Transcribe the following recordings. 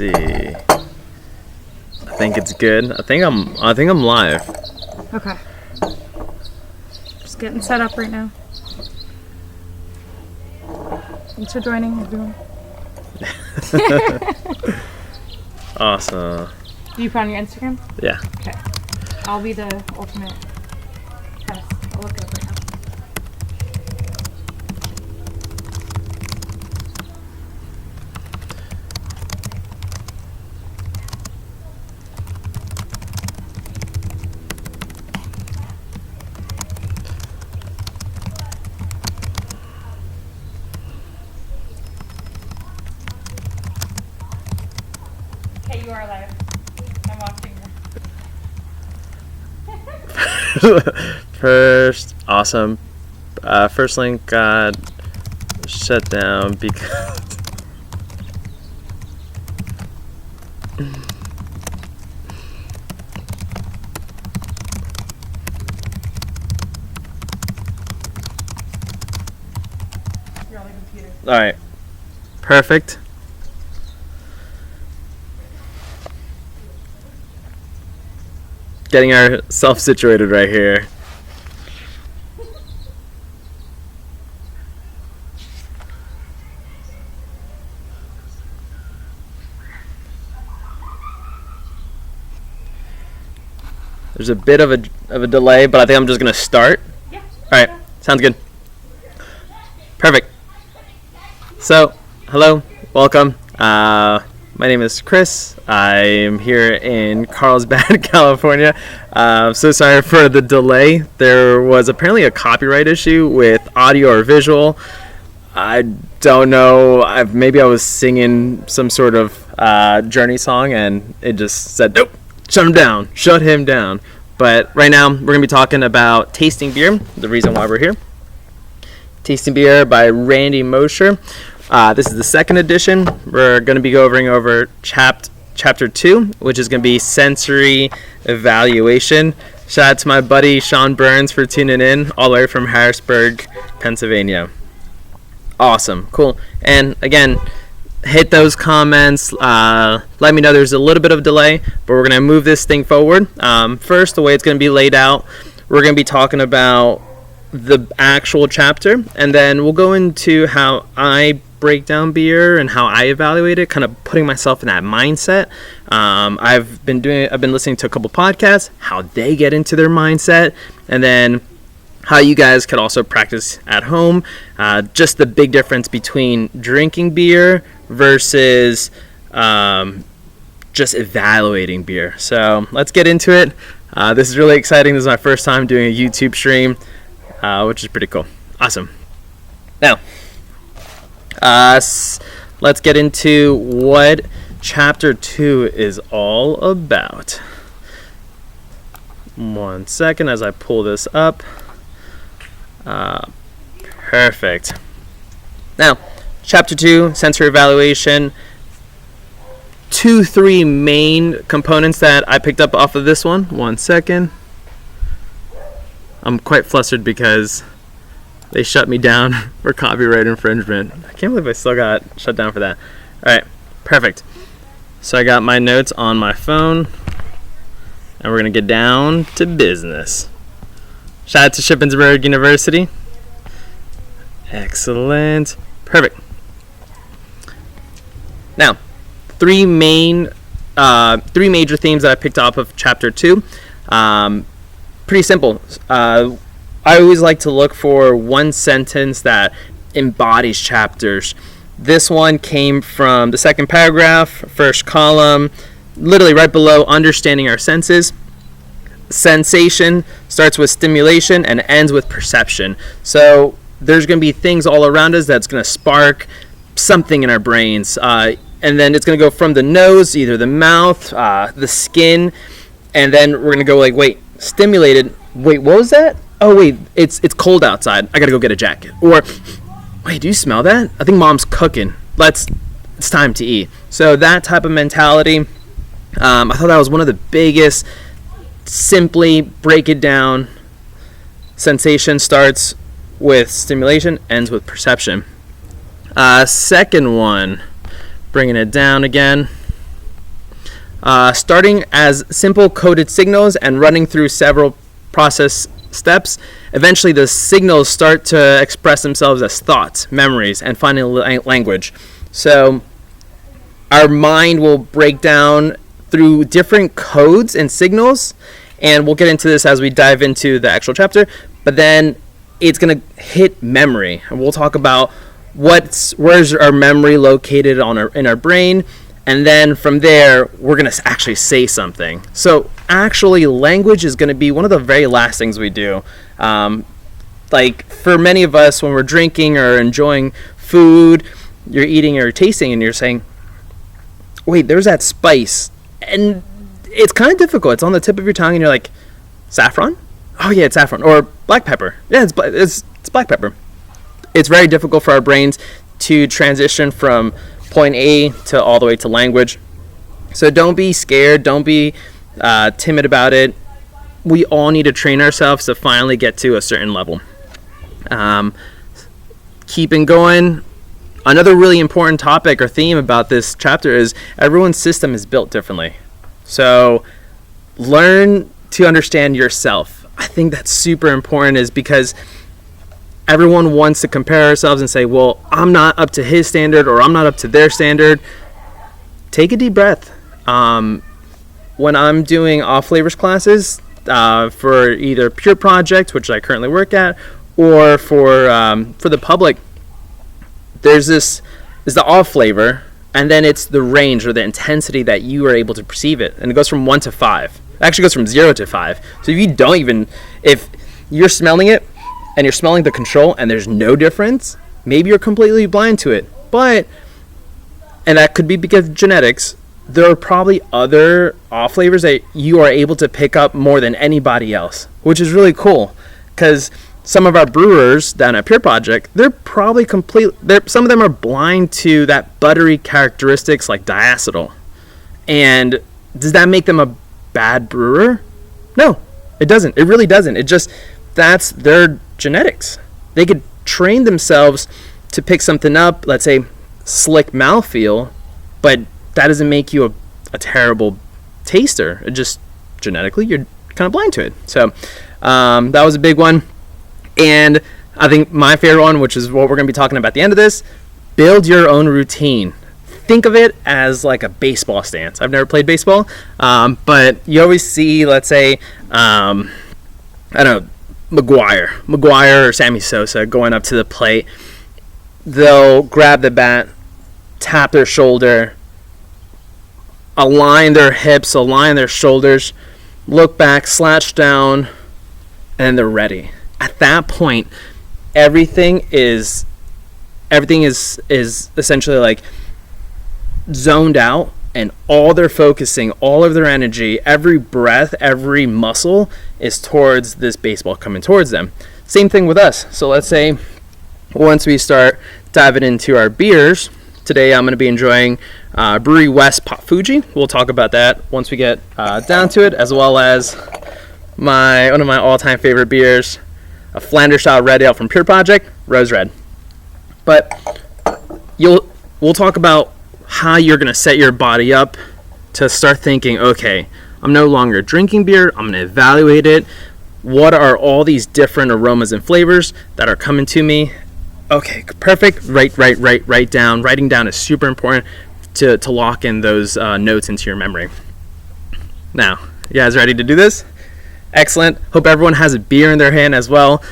see. I think it's good. I think I'm live. Okay. Just getting set up right now. Thanks for joining, everyone. Awesome. You put on your Instagram? Yeah. Okay. I'll be the ultimate test. I'll look it up right now. Okay, you are live. I'm watching you. First, awesome. First link got shut down because You're on the computer. all right, perfect. Getting ourselves situated right here. There's a bit of a delay, but I think I'm just gonna start. Yeah. All right, sounds good. Perfect. So, hello, welcome. My name is Chris. I am here in Carlsbad, California. So sorry for the delay. There was apparently a copyright issue with audio or visual. I don't know. Maybe I was singing some sort of Journey song and it just said, nope, shut him down. But right now we're going to be talking about tasting beer, the reason why we're here. Tasting Beer by Randy Mosher. This is the second edition. We're going to be going over chapter 2, which is going to be sensory evaluation. Shout out to my buddy Sean Burns for tuning in all the way from Harrisburg, Pennsylvania. Awesome. Cool. And again, hit those comments. Let me know there's a little bit of delay, but we're going to move this thing forward. First, the way it's going to be laid out, we're going to be talking about the actual chapter, and then we'll go into how I break down beer and how I evaluate it, kind of putting myself in that mindset. I've been listening to a couple podcasts, how they get into their mindset, and then how you guys could also practice at home. Just the big difference between drinking beer versus just evaluating beer. So let's get into it. This is really exciting. This is my first time doing a YouTube stream, which is pretty cool. Awesome. Now, let's get into what chapter 2 is all about. 1 second as I pull this up. Perfect. Now, chapter 2, sensory evaluation. 3 main components that I picked up off of this one. 1 second. I'm quite flustered because they shut me down for copyright infringement. I can't believe I still got shut down for that. All right, perfect. So I got my notes on my phone, and we're going to get down to business. Shout out to Shippensburg University. Excellent. Perfect. Now, 3 major themes that I picked up of chapter 2. Pretty simple. I always like to look for one sentence that embodies chapters. This one came from the second paragraph, first column, literally right below understanding our senses. Sensation starts with stimulation and ends with perception. So there's going to be things all around us that's going to spark something in our brains. And then it's going to go from the nose, either the mouth, the skin, and then we're going to go like, wait, stimulated. Wait, what was that? Oh, wait, it's cold outside. I got to go get a jacket. Or, wait, do you smell that? I think mom's cooking. It's time to eat. So that type of mentality, I thought that was one of the biggest. Simply break it down. Sensation starts with stimulation, ends with perception. Second one, bringing it down again. starting as simple coded signals and running through several process steps. Eventually, the signals start to express themselves as thoughts, memories, and finally language. So our mind will break down through different codes and signals, and we'll get into this as we dive into the actual chapter, but then it's going to hit memory, and we'll talk about where's our memory located in our brain, and then from there we're going to actually say something. So actually language is going to be one of the very last things we do. Like for many of us, when we're drinking or enjoying food, you're eating or tasting and you're saying, wait, there's that spice, and it's kind of difficult. It's on the tip of your tongue and you're like, saffron? Oh yeah, it's saffron. Or black pepper. Yeah, it's black pepper. It's very difficult for our brains to transition from point A to all the way to language. So don't be scared. Don't be timid about it. We all need to train ourselves to finally get to a certain level. Keeping going. Another really important topic or theme about this chapter is everyone's system is built differently. So learn to understand yourself. I think that's super important, is because everyone wants to compare ourselves and say, well, I'm not up to his standard or I'm not up to their standard. Take a deep breath. When I'm doing off flavors classes for either Pure Project, which I currently work at, or for the public, there's the off flavor, and then it's the range or the intensity that you are able to perceive it, and it goes from 1 to 5. It actually goes from 0 to 5. So if you're smelling it and you're smelling the control and there's no difference, maybe you're completely blind to it. And that could be because of genetics. There are probably other off flavors that you are able to pick up more than anybody else, which is really cool, because some of our brewers down at Pure Project, they're probably some of them are blind to that buttery characteristics like diacetyl. And does that make them a bad brewer? No, it doesn't. It really doesn't. That's their genetics. They could train themselves to pick something up, let's say slick mouthfeel, but that doesn't make you a terrible taster. It just genetically you're kind of blind to it. So that was a big one. And I think my favorite one, which is what we're going to be talking about at the end of this, build your own routine. Think of it as like a baseball stance. I've never played baseball, but you always see, let's say, I don't know, McGuire or Sammy Sosa going up to the plate. They'll grab the bat, tap their shoulder, align their hips, align their shoulders, look back, slouch down, and they're ready. At that point, everything is essentially like zoned out, and all they're focusing, all of their energy, every breath, every muscle is towards this baseball coming towards them. Same thing with us. So let's say once we start diving into our beers, today I'm going to be enjoying Brewery West Pot Fuji. We'll talk about that once we get down to it, as well as one of my all-time favorite beers, a Flanders style red ale from Pure Project, Rose Red. But we'll talk about how you're going to set your body up to start thinking, okay, I'm no longer drinking beer, I'm going to evaluate it. What are all these different aromas and flavors that are coming to me? Okay, perfect. Write down. Writing down is super important to lock in those notes into your memory. Now, you guys ready to do this? Excellent. Hope everyone has a beer in their hand as well.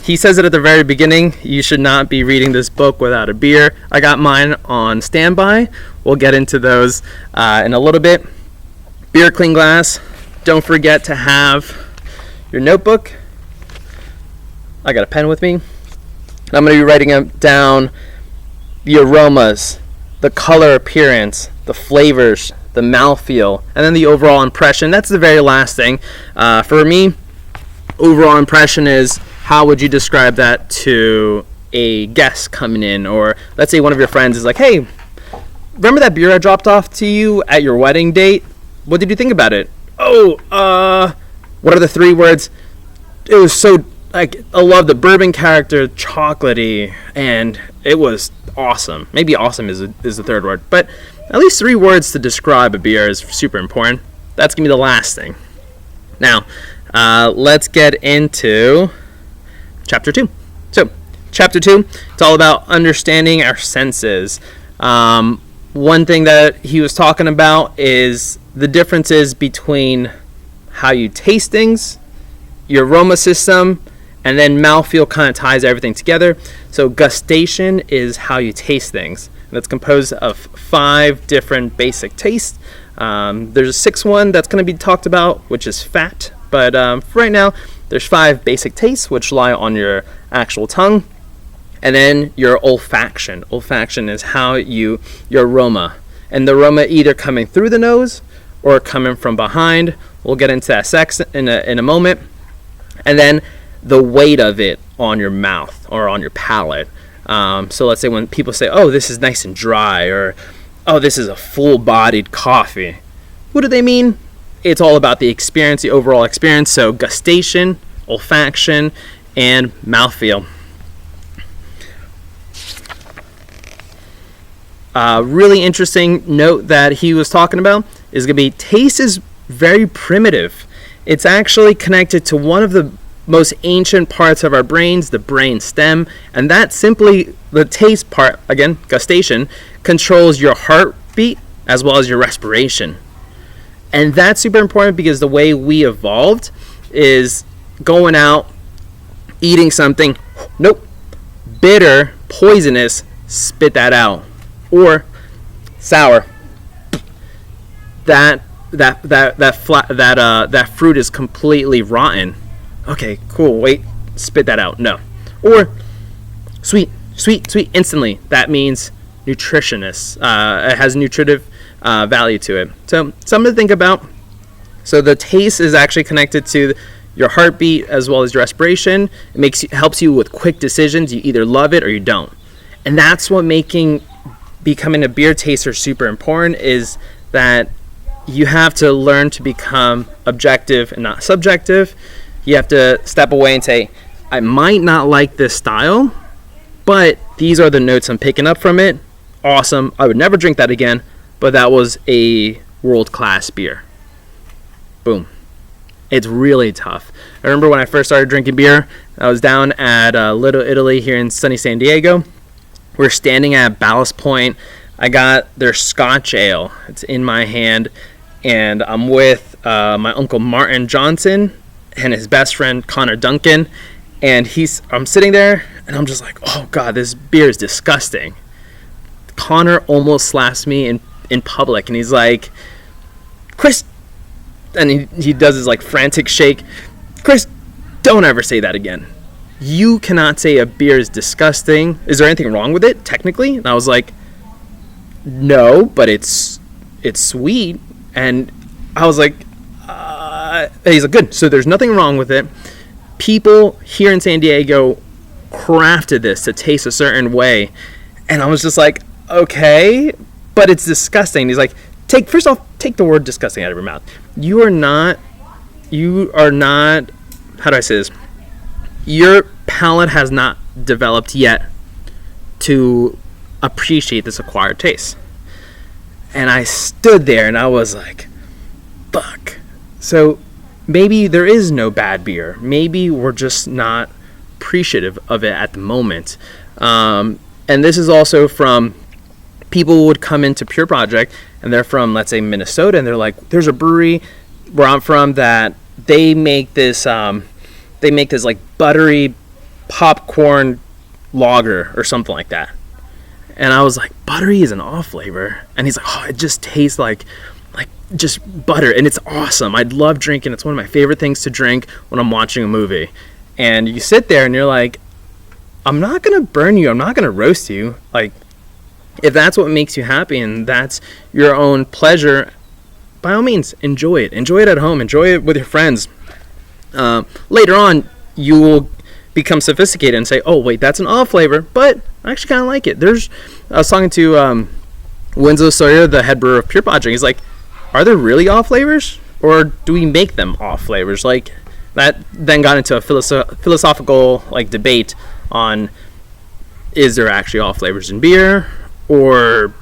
He says it at the very beginning, you should not be reading this book without a beer. I got mine on standby. We'll get into those in a little bit. Beer, clean glass. Don't forget to have your notebook. I got a pen with me. I'm going to be writing down the aromas, the color appearance, the flavors, the mouthfeel, and then the overall impression. That's the very last thing. For me, overall impression is, how would you describe that to a guest coming in? Or let's say one of your friends is like, hey, remember that beer I dropped off to you at your wedding date? What did you think about it? Oh, what are the 3 words? It was so, I love the bourbon character, chocolatey, and it was awesome. Maybe awesome is the 3rd word, but at least 3 words to describe a beer is super important. That's going to be the last thing. Now, let's get into Chapter 2. So, Chapter 2, it's all about understanding our senses. One thing that he was talking about is the differences between how you taste things, your aroma system, and then mouthfeel kind of ties everything together. So gustation is how you taste things. That's composed of 5 different basic tastes. There's a 6th one that's going to be talked about, which is fat. But for right now, there's 5 basic tastes, which lie on your actual tongue. And then your olfaction. Olfaction is how your aroma. And the aroma either coming through the nose or coming from behind. We'll get into that in a moment. And then the weight of it on your mouth or on your palate. So let's say when people say, oh, this is nice and dry, or oh, this is a full-bodied coffee. What do they mean? It's all about the experience, the overall experience. So gustation, olfaction, and mouthfeel. Really interesting note that he was talking about is going to be taste is very primitive. It's actually connected to one of the most ancient parts of our brains, the brain stem, and that simply, the taste part, again, gustation, controls your heartbeat as well as your respiration. And that's super important because the way we evolved is going out, eating something, nope, bitter, poisonous, spit that out. Or sour. That fruit is completely rotten. Okay, cool. Wait, spit that out. No. Or sweet, instantly. That means nutritionist. It has nutritive value to it. So something to think about. So the taste is actually connected to your heartbeat as well as your respiration. It helps you with quick decisions. You either love it or you don't. And that's what becoming a beer taster super important, is that you have to learn to become objective and not subjective. You have to step away and say, I might not like this style, but these are the notes I'm picking up from it. Awesome. I would never drink that again, but that was a world-class beer. Boom. It's really tough. I remember when I first started drinking beer, I was down at Little Italy here in sunny San Diego. We're standing at Ballast Point. I got their Scotch Ale. It's in my hand. And I'm with my Uncle Martin Johnson and his best friend Connor Duncan. And I'm sitting there and I'm just like, oh God, this beer is disgusting. Connor almost slaps me in public. And he's like, Chris, and he does his like frantic shake. Chris, don't ever say that again. You cannot say a beer is disgusting. Is there anything wrong with it, technically? And I was like, no, but it's sweet. And I was like, he's like, good. So there's nothing wrong with it. People here in San Diego crafted this to taste a certain way. And I was just like, okay, but it's disgusting. He's like, first off, take the word disgusting out of your mouth. You are not, how do I say this? Your palate has not developed yet to appreciate this acquired taste. And I stood there and I was like, fuck. So maybe there is no bad beer. Maybe we're just not appreciative of it at the moment. And this is also from people who would come into Pure Project and they're from, let's say, Minnesota, and they're like, there's a brewery where I'm from that they make this like buttery popcorn lager or something like that. And I was like, buttery is an off flavor. And he's like, oh, it just tastes like just butter. And it's awesome. I'd love drinking. It's one of my favorite things to drink when I'm watching a movie. And you sit there and you're like, I'm not going to burn you. I'm not going to roast you. Like, if that's what makes you happy and that's your own pleasure, by all means, enjoy it. Enjoy it at home. Enjoy it with your friends. Later on, you will become sophisticated and say, oh, wait, that's an off flavor, but I actually kind of like it. I was talking to Winslow Sawyer, the head brewer of Pure Project. He's like, are there really off flavors, or do we make them off flavors? Like, that then got into a philosophical like debate on, is there actually off flavors in beer, or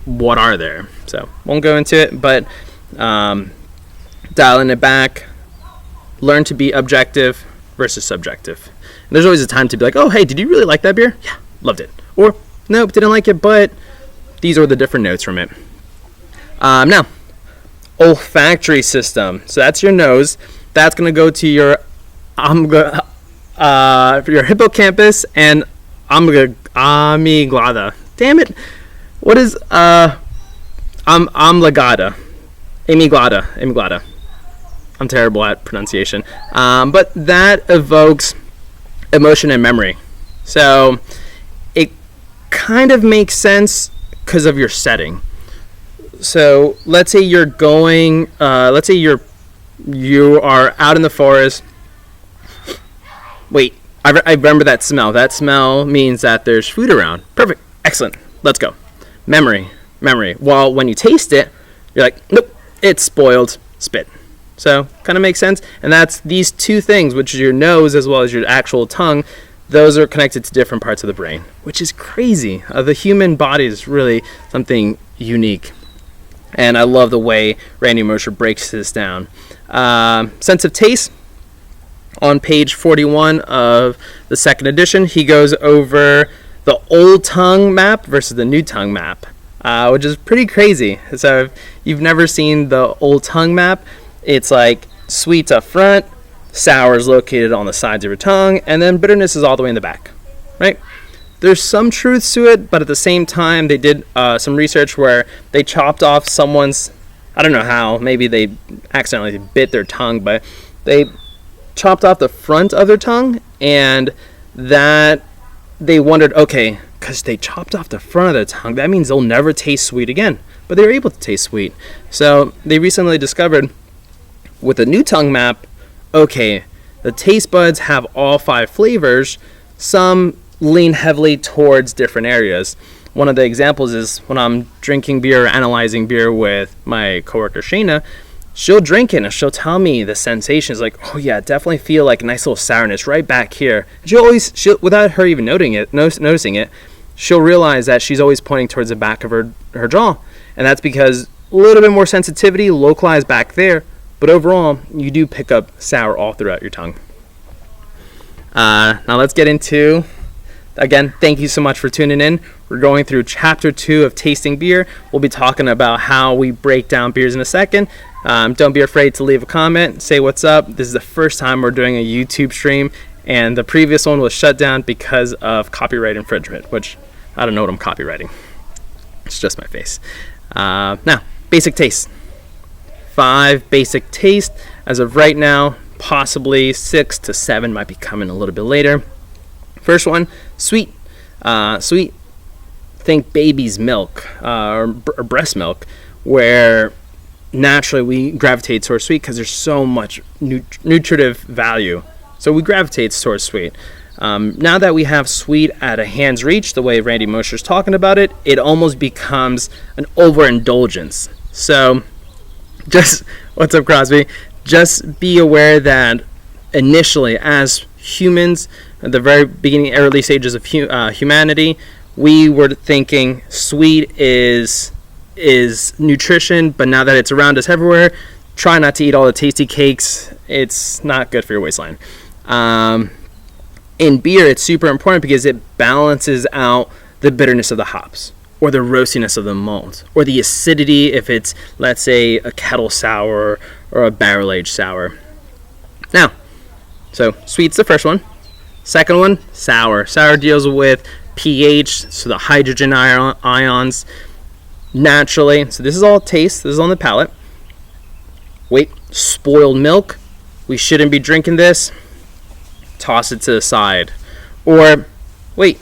what are there? So won't go into it, but dialing it back, learn to be objective versus subjective. And there's always a time to be like, oh, hey, did you really like that beer? Yeah, loved it. Or, nope, didn't like it, but these are the different notes from it. Now, olfactory system. So that's your nose. That's going to go to your hippocampus and amygdala. Damn it. What is amygdala? Amygdala. I'm terrible at pronunciation. But that evokes emotion and memory. So it kind of makes sense because of your setting. So let's say you're going, you are out in the forest. Wait, I remember that smell. That smell means that there's food around. Perfect. Excellent. Let's go. Memory. Well, when you taste it, you're like, nope, it's spoiled. Spit. So kind of makes sense. And that's these two things, which is your nose as well as your actual tongue. Those are connected to different parts of the brain, which is crazy. The human body is really something unique. And I love the way Randy Mosher breaks this down. Sense of taste. On page 41 of the second edition, he goes over the old tongue map versus the new tongue map, which is pretty crazy. So if you've never seen the old tongue map, it's like sweets up front, sour is located on the sides of your tongue, and then bitterness is all the way in the back, right? There's some truth to it, but at the same time, they did some research where they chopped off someone's, I don't know how, maybe they accidentally bit their tongue, but they chopped off the front of their tongue, and that they wondered, okay, because they chopped off the front of their tongue, that means they'll never taste sweet again. But they were able to taste sweet. So they recently discovered with a new tongue map, okay, the taste buds have all 5 flavors. Some lean heavily towards different areas. One of the examples is when I'm drinking beer or analyzing beer with my coworker Shayna, she'll drink it and she'll tell me the sensations, like, oh yeah, definitely feel like a nice little sourness right back here. She'll without her even noticing it, she'll realize that she's always pointing towards the back of her jaw. And that's because a little bit more sensitivity localized back there, but overall, you do pick up sour all throughout your tongue. Now let's get into, again, thank you so much for tuning in. We're going through chapter 2 of tasting beer. We'll be talking about how we break down beers in a second. Don't be afraid to leave a comment, say what's up. This is the first time we're doing a YouTube stream, and the previous one was shut down because of copyright infringement, which I don't know what I'm copywriting. It's just my face. Now, basic taste. 5 basic taste. As of right now, possibly 6 to 7 might be coming a little bit later. First one, sweet. Sweet, think baby's milk or breast milk, where naturally we gravitate towards sweet because there's so much nutritive value. So we gravitate towards sweet. Now that we have sweet at a hand's reach, the way Randy Mosher's talking about it, it almost becomes an overindulgence. So just, what's up, Crosby? Just be aware that initially, as humans, at the very beginning, early stages of humanity, we were thinking sweet is nutrition, but now that it's around us everywhere, try not to eat all the tasty cakes. It's not good for your waistline. In beer, it's super important because it balances out the bitterness of the hops, or the roastiness of the malt, or the acidity if it's, let's say, a kettle sour or a barrel-aged sour. Now, so sweet's the first one. Second one, sour. Sour deals with pH, so the hydrogen ions, naturally. So this is all taste. This is on the palate. Wait, spoiled milk. We shouldn't be drinking this. Toss it to the side. Or, wait,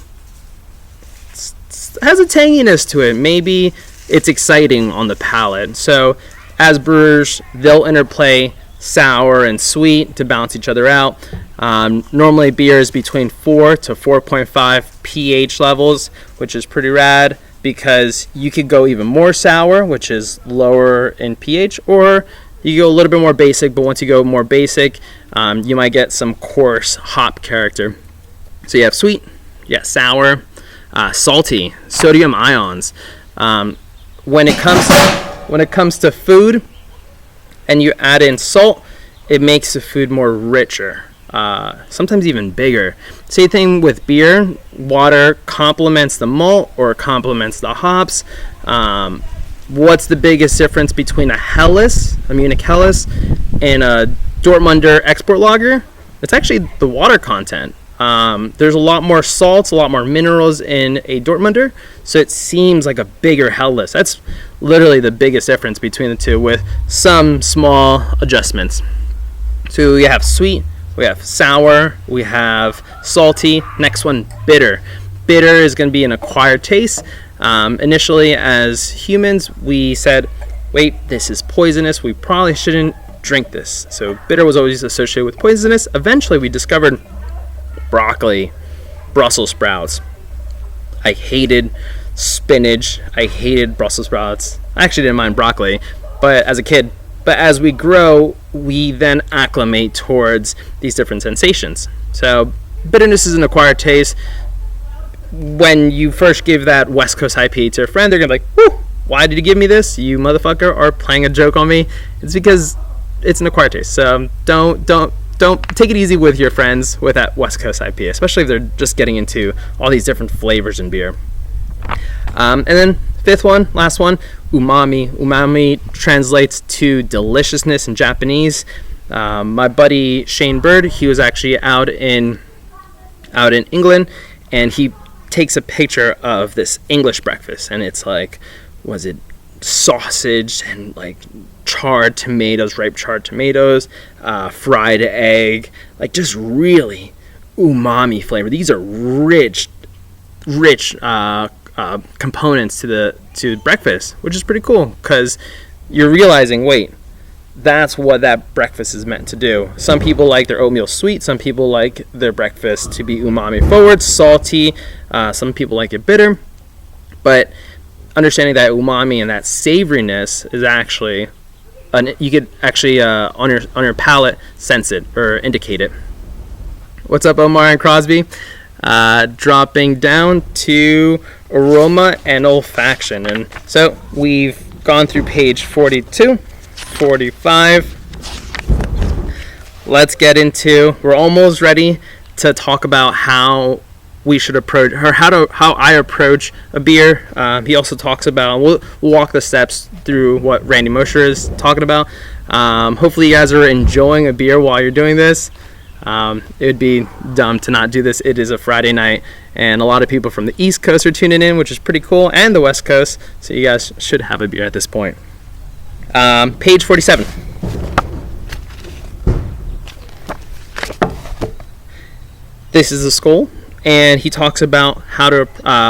has a tanginess to it. Maybe it's exciting on the palate. So as brewers, they'll interplay sour and sweet to balance each other out. Normally beer is between 4 to 4.5 pH levels, which is pretty rad because you could go even more sour, which is lower in pH, or you go a little bit more basic, but once you go more basic, you might get some coarse hop character. So you have sweet, you have sour, salty, sodium ions. when it comes to food, and you add in salt, it makes the food more richer, sometimes even bigger. Same thing with beer. Water complements the malt or complements the hops. What's the biggest difference between a Munich Helles, and a Dortmunder export lager? It's actually the water content. There's a lot more salts, a lot more minerals in a Dortmunder, so it seems like a bigger Helles. That's literally the biggest difference between the two, with some small adjustments. So we have sweet, we have sour, we have salty. Next one, bitter. Bitter is going to be an acquired taste. Initially, as humans, we said, wait, this is poisonous, we probably shouldn't drink this. So bitter was always associated with poisonous. Eventually, we discovered broccoli, Brussels sprouts. I hated spinach. I hated Brussels sprouts. I actually didn't mind broccoli, but as a kid. But as we grow, we then acclimate towards these different sensations. So bitterness is an acquired taste. When you first give that West Coast IPA to a friend, they're gonna be like, "Woo, why did you give me this? You motherfucker are playing a joke on me." It's because it's an acquired taste. So don't take it easy with your friends with that West Coast IPA, especially if they're just getting into all these different flavors in beer. And then fifth one, last one, umami. Umami translates to deliciousness in Japanese. My buddy Shane Bird, he was actually out in England, and he takes a picture of this English breakfast, and it's like, was it sausage and like charred tomatoes, ripe charred tomatoes, fried egg, like just really umami flavor. These are rich components to breakfast, which is pretty cool, because you're realizing, wait, that's what that breakfast is meant to do. Some people like their oatmeal sweet, some people like their breakfast to be umami forward, salty, some people like it bitter, but understanding that umami and that savoriness is actually, you could actually on your palate sense it or indicate it. What's up, Omar and Crosby? Dropping down to aroma and olfaction, and so we've gone through page 42, 45. Let's get into, we're almost ready to talk about how we should approach, or how I approach a beer. He also talks about, we'll walk the steps through what Randy Mosher is talking about. Hopefully you guys are enjoying a beer while you're doing this. It would be dumb to not do this. It is a Friday night, and a lot of people from the East Coast are tuning in, which is pretty cool, and the West Coast, so you guys should have a beer at this point. Page 47. This is the skull, and he talks about how to,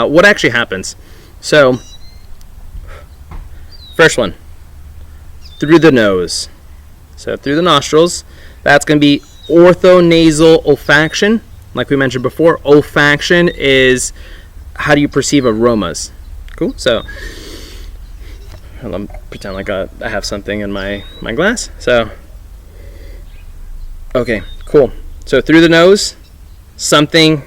what actually happens. So, first one, through the nose. So through the nostrils, that's going to be orthonasal olfaction. Like we mentioned before, olfaction is how do you perceive aromas. Cool. So let me pretend like I have something in my glass. So, okay, cool. So through the nose, something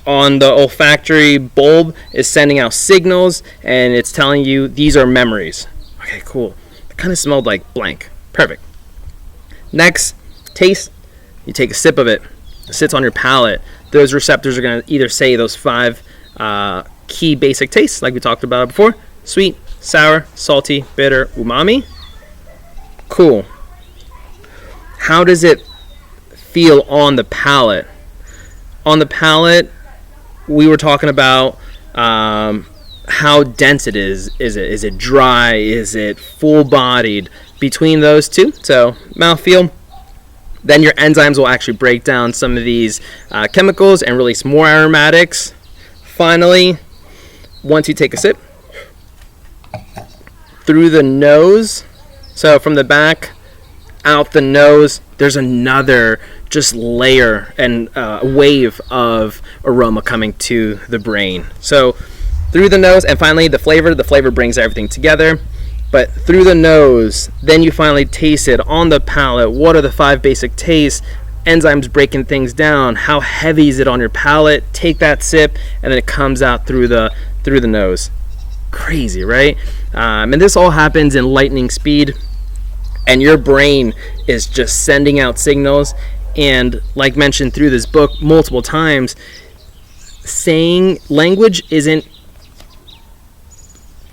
on the olfactory bulb is sending out signals, and it's telling you these are memories. Okay, cool. It kind of smelled like blank. Perfect. Next, taste. You take a sip of it. It sits on your palate. Those receptors are going to either say those 5 key basic tastes, like we talked about before: sweet, sour, salty, bitter, umami. Cool. How does it feel on the palate? On the palate, we were talking about how dense it is. Is it dry? Is it full-bodied? Between those two, so mouthfeel. Then your enzymes will actually break down some of these chemicals and release more aromatics. Finally, once you take a sip, through the nose, so from the back, out the nose, there's another just layer and wave of aroma coming to the brain. So through the nose, and finally the flavor brings everything together. But through the nose, then you finally taste it on the palate. What are the 5 basic tastes? Enzymes breaking things down. How heavy is it on your palate? Take that sip, and then it comes out through the nose. crazy, right? And this all happens in lightning speed, and your brain is just sending out signals. And like mentioned through this book multiple times, saying language isn't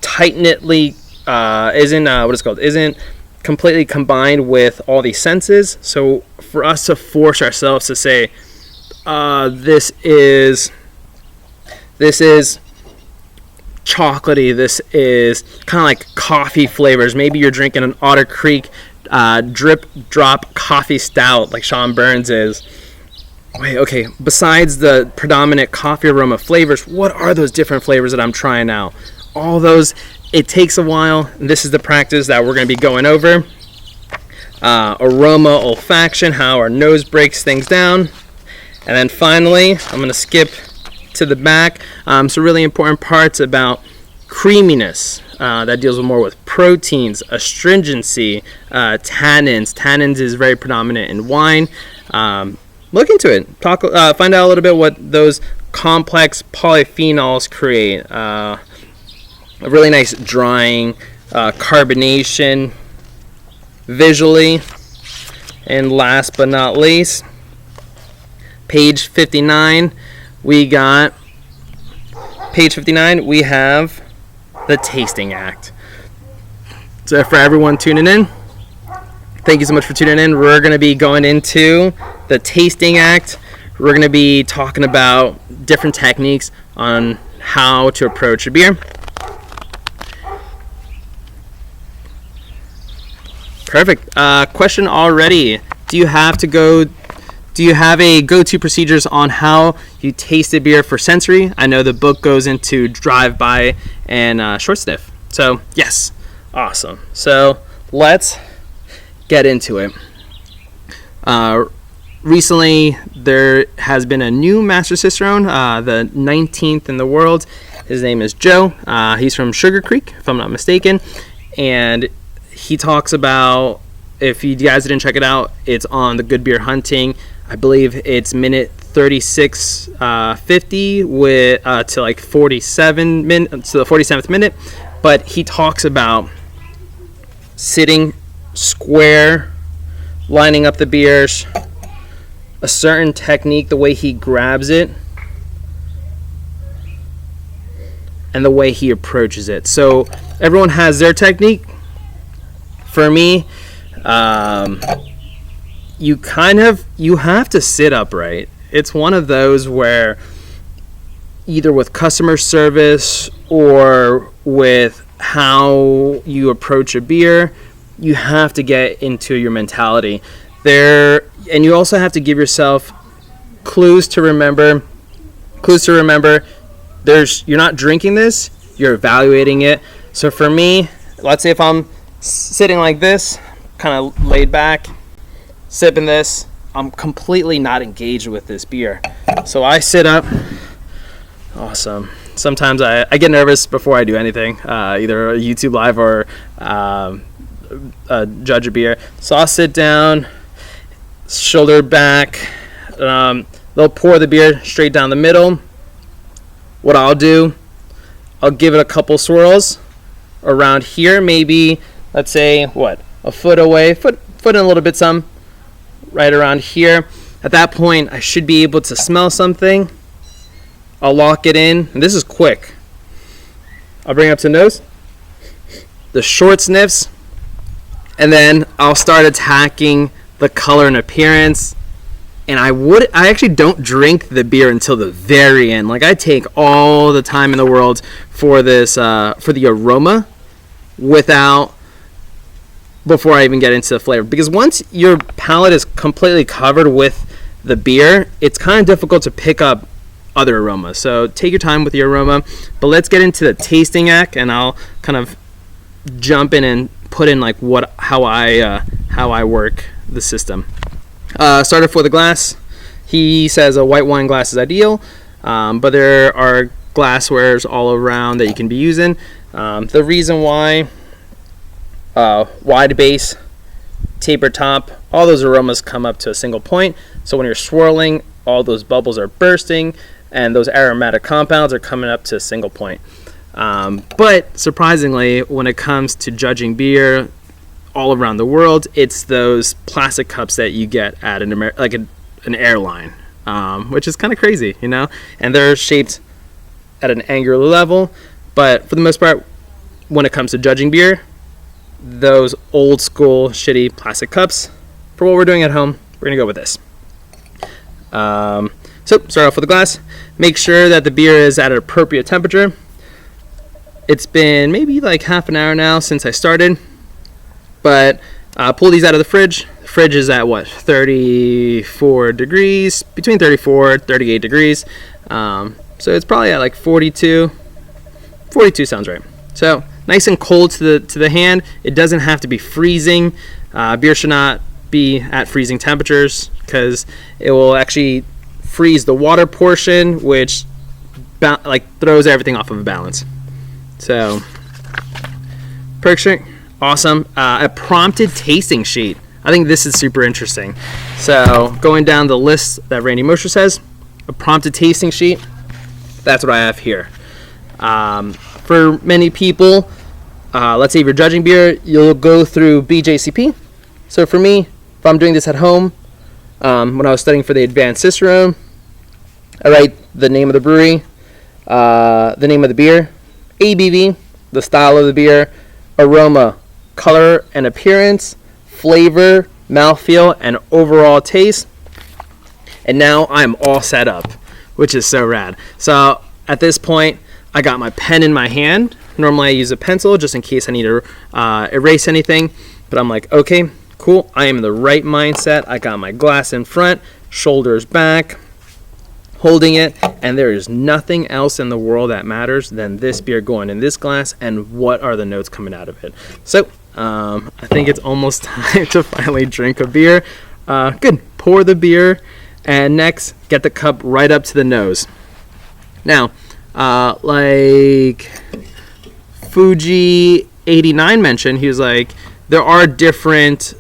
tightly isn't completely combined with all these senses. So for us to force ourselves to say, this is chocolatey, this is kind of like coffee flavors. Maybe you're drinking an Otter Creek drip drop coffee stout like Sean Burns is. Wait, okay, besides the predominant coffee aroma flavors, what are those different flavors that I'm trying out? All those, it takes a while. And this is the practice that we're going to be going over. Aroma olfaction, how our nose breaks things down. And then finally, I'm going to skip to the back. Some really important parts about creaminess. That deals more with proteins, astringency, tannins. Tannins is very predominant in wine. Look into it. Find out a little bit what those complex polyphenols create. A really nice drying, carbonation, visually. And last but not least, page 59, we have the tasting act. So for everyone tuning in, thank you so much for tuning in. We're going to be going into the tasting act. We're going to be talking about different techniques on how to approach a beer. Perfect. Question already. Do you have a go-to procedures on how you taste a beer for sensory? I know the book goes into drive-by and short sniff. So yes, awesome. So let's get into it. Recently, there has been a new Master Cicerone, the 19th in the world. His name is Joe. He's from Sugar Creek, if I'm not mistaken. And he talks about, if you guys didn't check it out, it's on the Good Beer Hunting. I believe it's minute 36:50 with to like 47 minutes to the 47th minute. But he talks about sitting square, lining up the beers, a certain technique, the way he grabs it, and the way he approaches it. So everyone has their technique. For me, you have to sit upright. It's one of those where either with customer service or with how you approach a beer, you have to get into your mentality there, and you also have to give yourself clues to remember. You're not drinking this, you're evaluating it. So for me, let's say if I'm sitting like this, kind of laid back, sipping this, I'm completely not engaged with this beer. So I sit up. Awesome. Sometimes I get nervous before I do anything, either a YouTube live or judge a beer. So I'll sit down, shoulder back. They'll pour the beer straight down the middle. What I'll do, I'll give it a couple swirls around here, maybe, let's say, a foot away, foot and a little bit some, right around here. At that point, I should be able to smell something. I'll lock it in, and this is quick. I'll bring it up to the nose, the short sniffs, and then I'll start attacking the color and appearance. And I actually don't drink the beer until the very end. Like, I take all the time in the world for this, for the aroma, before I even get into the flavor. Because once your palate is completely covered with the beer, it's kind of difficult to pick up other aromas. So take your time with your aroma. But let's get into the tasting act, and I'll kind of jump in and put in like how I work the system. Started for the glass. He says a white wine glass is ideal, but there are glasswares all around that you can be using. The reason why, wide base, taper top, all those aromas come up to a single point. So when you're swirling, all those bubbles are bursting, and those aromatic compounds are coming up to a single point. But surprisingly, when it comes to judging beer all around the world, it's those plastic cups that you get at an airline, which is kind of crazy, you know? And they're shaped at an angular level, but for the most part, when it comes to judging beer, those old school shitty plastic cups. For what we're doing at home, we're gonna go with this. So start off with a glass. Make sure that the beer is at an appropriate temperature. It's been maybe like half an hour now since I started, but pull these out of the fridge. The fridge is at what, 34 degrees, between 34 38 degrees. So it's probably at like 42 sounds right. So nice and cold to the hand. It doesn't have to be freezing. Beer should not be at freezing temperatures because it will actually freeze the water portion, which throws everything off of a balance. So picture, awesome. A prompted tasting sheet. I think this is super interesting. So going down the list that Randy Mosher says, a prompted tasting sheet. That's what I have here. For many people, let's say if you're judging beer, you'll go through BJCP. So for me, if I'm doing this at home, when I was studying for the advanced Cicero, I write the name of the brewery, the name of the beer, ABV, the style of the beer, aroma, color and appearance, flavor, mouthfeel, and overall taste. And now I'm all set up, which is so rad. So at this point, I got my pen in my hand. Normally I use a pencil just in case I need to erase anything. But I'm like, okay, cool. I am in the right mindset. I got my glass in front, shoulders back, holding it. And there is nothing else in the world that matters than this beer going in this glass and what are the notes coming out of it. So I think it's almost time to finally drink a beer. Good. Pour the beer. And next, get the cup right up to the nose. Now, like Fuji89 mentioned, he was like, there are different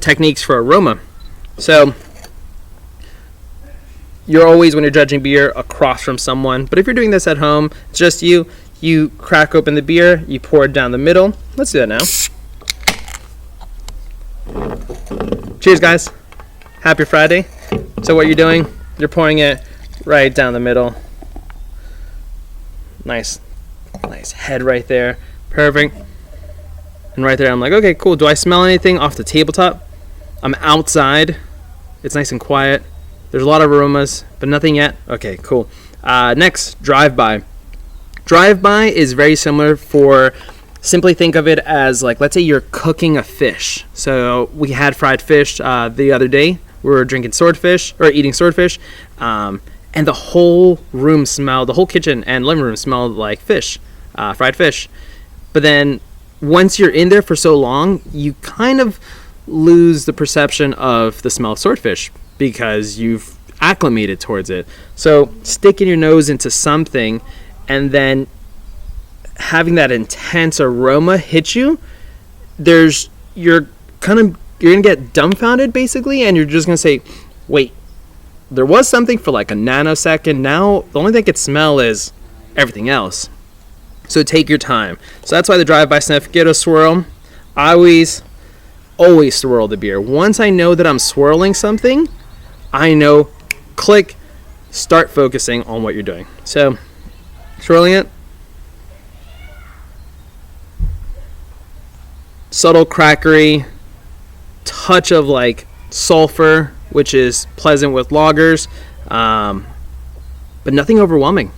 techniques for aroma. So you're always, when you're judging beer, across from someone. But if you're doing this at home, it's just you crack open the beer, you pour it down the middle. Let's do that now. Cheers, guys. Happy Friday. So what you're doing, you're pouring it right down the middle. Nice head right there. Perfect. And right there, I'm like, okay, cool. Do I smell anything off the tabletop? I'm outside. It's nice and quiet. There's a lot of aromas, but nothing yet. Okay, cool. Next, drive-by. Drive-by is very similar for, simply think of it as like, let's say you're cooking a fish. So we had fried fish the other day. We were drinking swordfish, or eating swordfish. And the whole room smelled, the whole kitchen and living room smelled like fish, fried fish. But then once you're in there for so long, you kind of lose the perception of the smell of swordfish because you've acclimated towards it. So sticking your nose into something and then having that intense aroma hit you, you're going to get dumbfounded basically, and you're just going to say, wait, there was something for like a nanosecond. Now the only thing I could smell is everything else. So take your time. So that's why the drive-by sniff, get a swirl. I always swirl the beer. Once I know that I'm swirling something, I know, click, start focusing on what you're doing. So swirling it. Subtle crackery, touch of like sulfur, which is pleasant with lagers, but nothing overwhelming.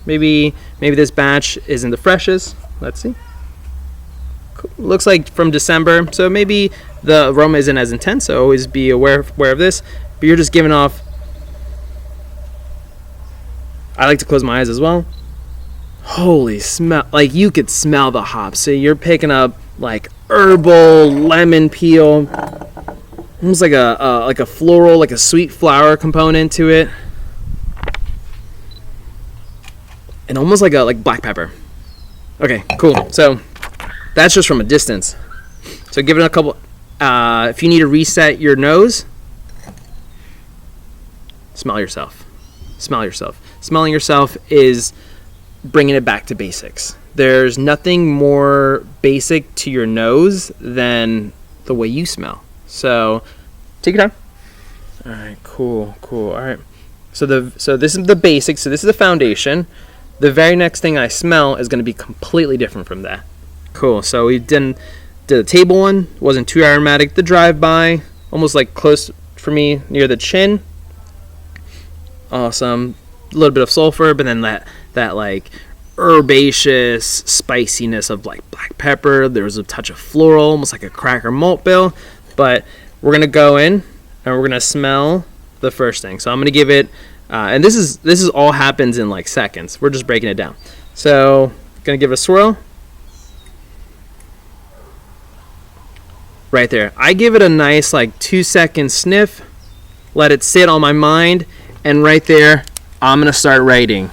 Maybe this batch isn't the freshest. Let's see. Cool. Looks like from December, so maybe the aroma isn't as intense, so always be aware of this. But you're just giving off, I like to close my eyes as well. Holy smell, like you could smell the hops. So you're picking up like herbal, lemon peel, almost like a floral, like a sweet flower component to it, and almost like black pepper. Okay, cool. So that's just from a distance. So give it a couple. If you need to reset your nose, smell yourself. Smell yourself. Smelling yourself is bringing it back to basics. There's nothing more basic to your nose than the way you smell. So take your time. All right, cool. All right. So this is the basics. So this is the foundation. The very next thing I smell is going to be completely different from that. Cool. So we did the table one. Wasn't too aromatic. The drive-by, almost like close for me near the chin. Awesome. A little bit of sulfur, but then that like herbaceous spiciness of like black pepper. There's a touch of floral, almost like a cracker malt bill. But we're gonna go in and we're gonna smell the first thing. So I'm gonna give it, and this is all happens in like seconds. We're just breaking it down. So gonna give it a swirl. Right there. I give it a nice like 2-second sniff. Let it sit on my mind, and right there, I'm gonna start writing.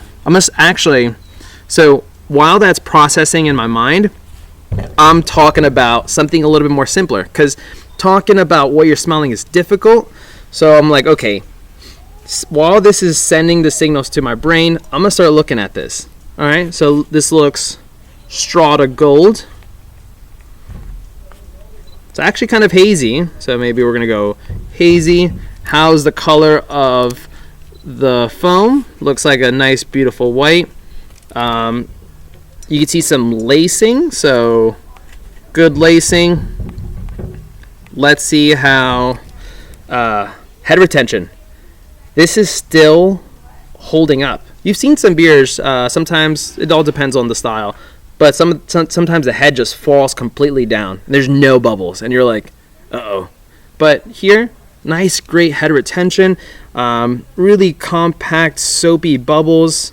So while that's processing in my mind, I'm talking about something a little bit more simpler, because talking about what you're smelling is difficult. So I'm like, okay, while this is sending the signals to my brain, I'm gonna start looking at this. All right, so this looks straw to gold. It's actually kind of hazy, so maybe we're gonna go hazy. How's the color of the foam? Looks like a nice, beautiful white. You can see some lacing, so good lacing. Let's see how head retention. This is still holding up. You've seen some beers. Sometimes it all depends on the style, but sometimes the head just falls completely down. There's no bubbles, and you're like, uh-oh. But here, nice, great head retention. Really compact, soapy bubbles.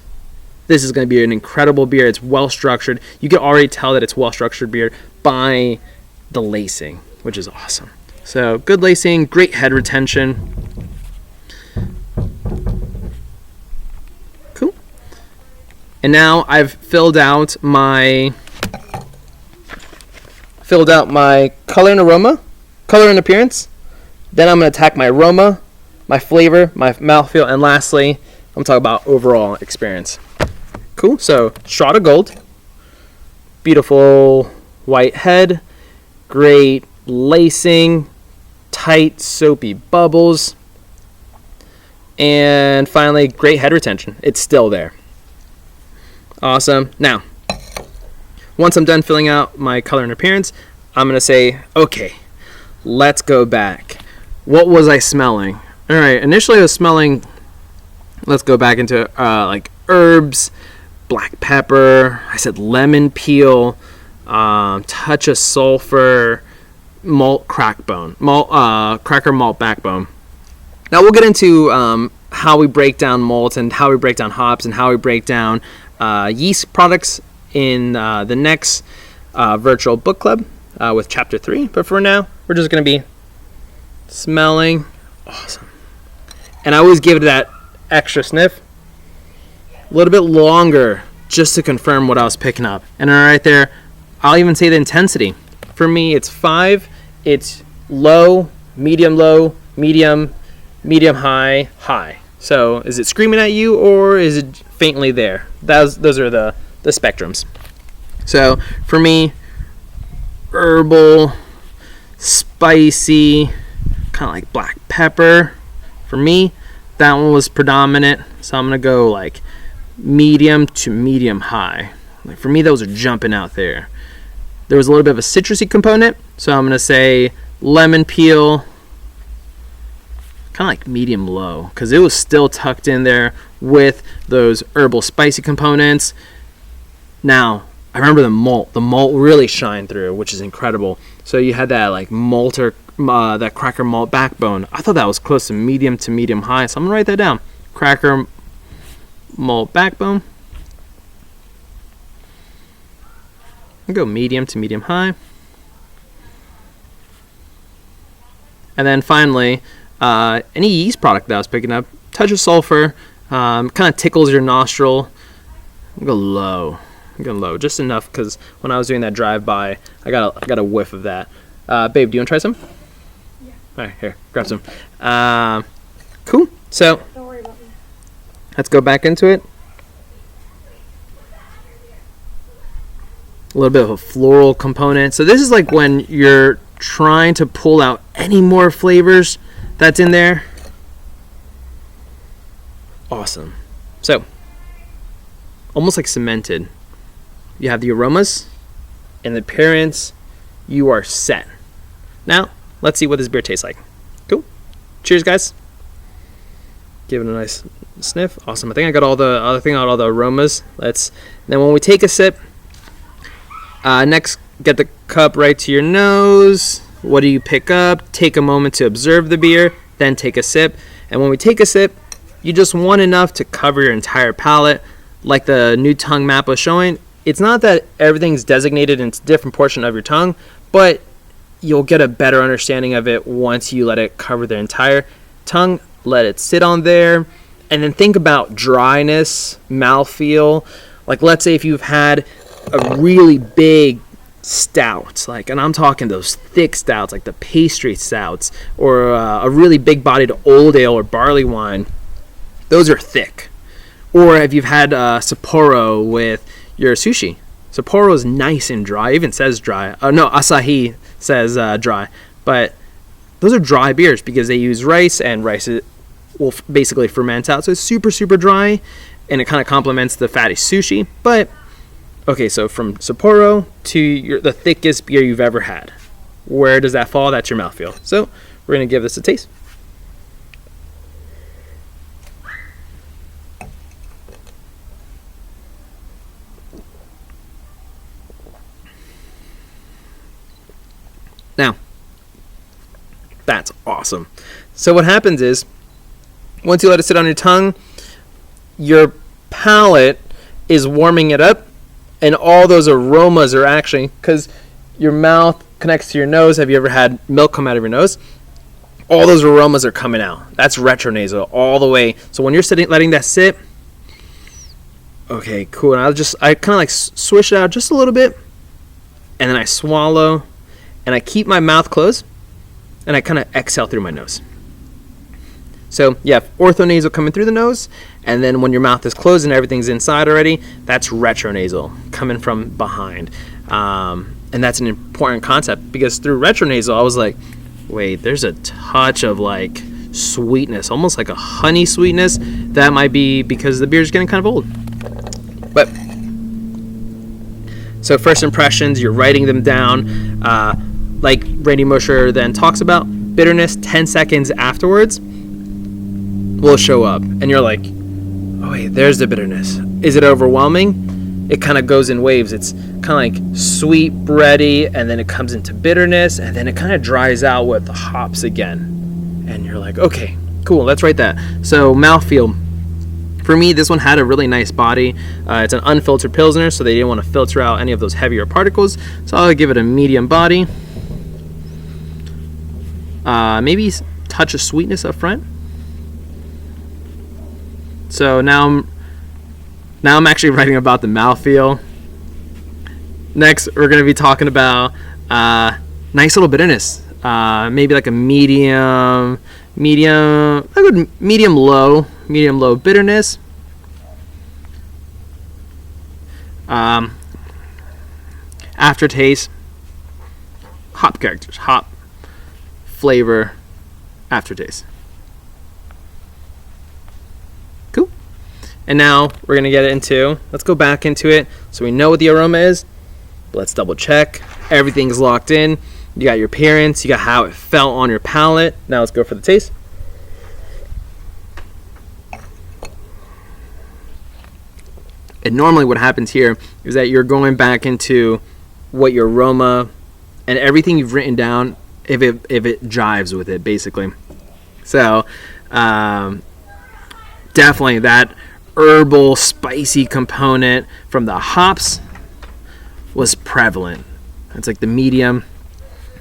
This is going to be an incredible beer. It's well structured. You can already tell that it's well structured beer by the lacing, which is awesome. So good lacing, great head retention. Cool. And now I've filled out my color and aroma, color and appearance. Then I'm going to attack my aroma, my flavor, my mouthfeel, and lastly, I'm going to talk about overall experience. Cool. So straw to gold, beautiful white head, great lacing, tight soapy bubbles, and finally great head retention. It's still there. Awesome. Now, once I'm done filling out my color and appearance, I'm going to say, okay, let's go back. What was I smelling? All right, initially I was smelling, let's go back into like herbs, black pepper, I said lemon peel, touch of sulfur, malt cracker malt backbone. Now we'll get into how we break down malt and how we break down hops and how we break down yeast products in the next virtual book club with chapter 3. But for now, we're just going to be smelling. Awesome. And I always give it that extra sniff, a little bit longer, just to confirm what I was picking up. And right there, I'll even say the intensity. For me, it's 5. It's low, medium, high, high. So is it screaming at you or is it faintly there? Those are the spectrums. So for me, herbal, spicy, kind of like black pepper. For me, that one was predominant. So I'm going to go like medium to medium high. Like for me, those are jumping out there. There was a little bit of a citrusy component. So I'm going to say lemon peel, kind of like medium low, because it was still tucked in there with those herbal spicy components. Now, I remember the malt. The malt really shined through, which is incredible. So you had that like malter, that cracker malt backbone. I thought that was close to medium high. So I'm gonna write that down. Cracker malt backbone. I'll go medium to medium high. And then finally, any yeast product that I was picking up, touch of sulfur, kind of tickles your nostril. I'll go low. Just enough because when I was doing that drive-by, I got a whiff of that. Babe, do you want to try some? Yeah. All right, here, grab some. Cool. So Don't worry about me. let's go back into it. A little bit of a floral component. So this is like when you're trying to pull out any more flavors that's in there. Awesome. So, almost like cemented. You have the aromas and the appearance. You are set. Now, let's see what this beer tastes like. Cool. Cheers, guys. Give it a nice sniff. Awesome. I think I got all the aromas. Then when we take a sip, next get the cup right to your nose. What do you pick up? Take a moment to observe the beer, then take a sip. And when we take a sip, you just want enough to cover your entire palate, like the new tongue map was showing. It's not that everything's designated in a different portion of your tongue, but you'll get a better understanding of it once you let it cover the entire tongue. Let it sit on there, and then think about dryness, mouthfeel. Like, let's say if you've had a really big stout, and I'm talking those thick stouts, like the pastry stouts, or a really big-bodied old ale or barley wine. Those are thick. Or if you've had Sapporo with your sushi. Sapporo is nice and dry. It even says dry. No, Asahi says dry. But those are dry beers because they use rice, and rice will basically ferment out. So it's super, super dry, and it kind of complements the fatty sushi. But, okay, so from Sapporo to the thickest beer you've ever had. Where does that fall? That's your mouthfeel. So we're going to give this a taste. Now, that's awesome. So what happens is, once you let it sit on your tongue, your palate is warming it up, and all those aromas are actually, because your mouth connects to your nose. Have you ever had milk come out of your nose? All those aromas are coming out. That's retronasal all the way. So when you're letting that sit, okay, cool. And I kind of like swish it out just a little bit, and then I swallow. And I keep my mouth closed, and I kind of exhale through my nose. So, yeah, orthonasal coming through the nose, and then when your mouth is closed and everything's inside already, that's retronasal coming from behind. And that's an important concept, because through retronasal, I was like, wait, there's a touch of, sweetness, almost like a honey sweetness. That might be because the beer's getting kind of old. But, so first impressions, you're writing them down. Like Randy Mosher then talks about, bitterness 10 seconds afterwards will show up. And you're like, oh wait, there's the bitterness. Is it overwhelming? It kind of goes in waves. It's kind of like sweet, bready, and then it comes into bitterness, and then it kind of dries out with the hops again. And you're like, okay, cool, let's write that. So mouthfeel. For me, this one had a really nice body. It's an unfiltered Pilsner, so they didn't want to filter out any of those heavier particles. So I'll give it a medium body. Maybe touch of sweetness up front. So now I'm actually writing about the mouthfeel. Next, we're going to be talking about nice little bitterness. Maybe like a medium low bitterness. Aftertaste, hop characters, hop, flavor, aftertaste. Cool. And now we're going to get into, let's go back into it so we know what the aroma is. Let's double check. Everything's locked in. You got your appearance, you got how it felt on your palate. Now let's go for the taste. And normally what happens here is that you're going back into what your aroma and everything you've written down, if it jives with it, basically. So definitely that herbal, spicy component from the hops was prevalent. It's like the medium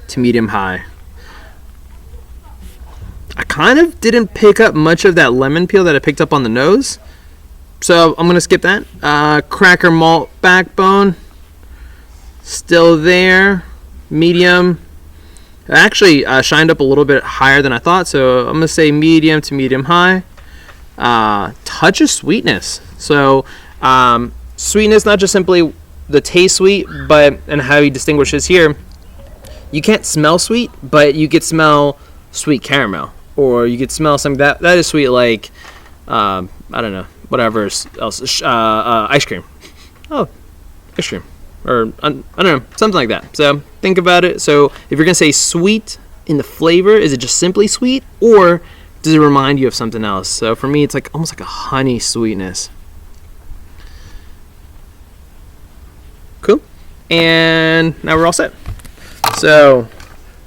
to medium high. I kind of didn't pick up much of that lemon peel that I picked up on the nose, so I'm going to skip that. Cracker malt backbone, still there. Medium. Actually shined up a little bit higher than I thought, so I'm going to say medium to medium high. Touch of sweetness. So sweetness, not just simply the taste sweet, but and how he distinguishes here, you can't smell sweet, but you could smell sweet caramel, or you could smell something that is sweet, like I don't know, whatever else, ice cream. Oh, ice cream, or I don't know, something like that. So think about it. So if you're gonna say sweet in the flavor, is it just simply sweet, or does it remind you of something else? So for me, it's like almost like a honey sweetness. Cool. And now we're all set. So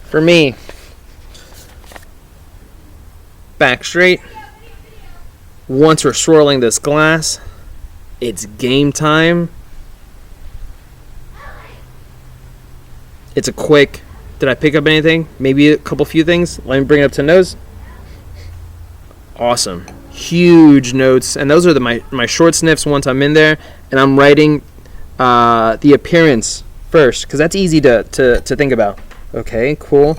for me, back straight. Once we're swirling this glass, it's game time. It's a quick, did I pick up anything? Maybe a few things. Let me bring it up to nose. Awesome. Huge notes. And those are my short sniffs once I'm in there. And I'm writing the appearance first, because that's easy to think about. Okay, cool.